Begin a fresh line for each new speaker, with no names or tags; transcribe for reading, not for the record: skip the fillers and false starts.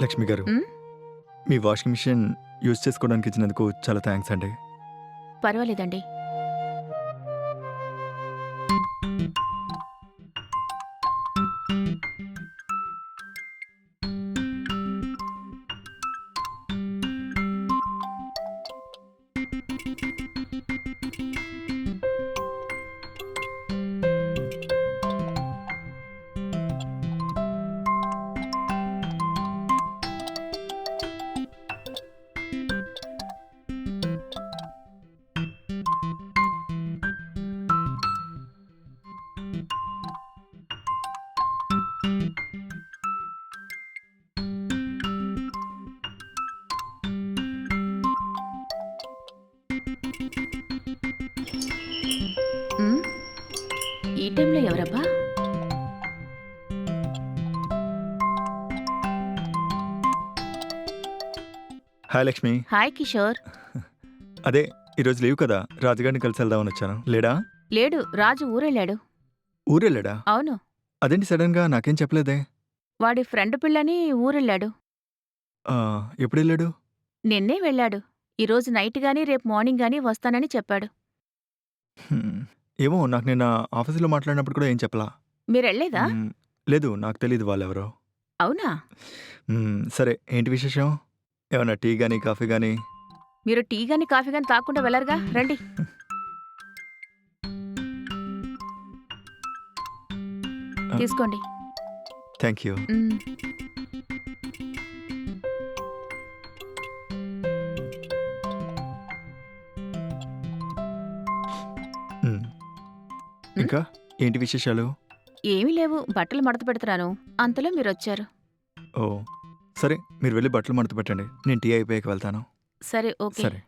లక్ష్మి గారు,
ఉమ్,
మీ washing machine use చేసుకోవడానికి ఇచ్చినందుకు చాలా థ్యాంక్స్ అండి.
పర్వాలేదండి. ఉమ్, ఈ టైంలో ఎవరబ్బా?
హాయ్ లక్ష్మి.
హాయ్ కిషోర్.
అదే ఈరోజు లీవ్ కదా, రాజుగారిని కలిసి వెళ్దామని వచ్చాను. లేడా?
లేడు, రాజు ఊరెళ్ళాడు.
ఊరెళ్ళాడా?
అవును,
అదేంటి సడన్గా నాకేం చెప్పలేదే?
వాడి ఫ్రెండ్ పిల్లని ఊరెళ్ళాడు.
ఆ, ఎప్పుడు వెళ్ళాడు?
నిన్నే వెళ్ళాడు. ఈరోజు నైట్ గాని రేపు మార్నింగ్ గాని వస్తానని చెప్పాడు.
హ్మ్, ఏమో నాకు నిన్న ఆఫీసులో మాట్లాడినప్పుడు కూడా ఏం చెప్పలా.
మీరెళ్ళలేదా?
లేదు, నాకు తెలియదు వాళ్ళెవరో.
అవునా?
సరే, ఏంటి విశేషం? ఏమన్నా టీ కానీ కాఫీ కానీ?
మీరు టీ గాని కాఫీ గాని తాగకుండా వెళ్ళరుగా, రండి. తీసుకోండి.
Thank you.
ఉమ్,
మ్, ఇంకా ఏంటి విశేషాలు?
ఏమీ లేవు, బట్టలు మడత పెడుతున్నాను. అంతలో మీరొచ్చారు.
ఓ, సరే మీరు వెళ్ళి బట్టలు మడత పెట్టండి, నేను టీ అయిపోయాక వెళ్తాను.
సరే, ఓకే.
సరే.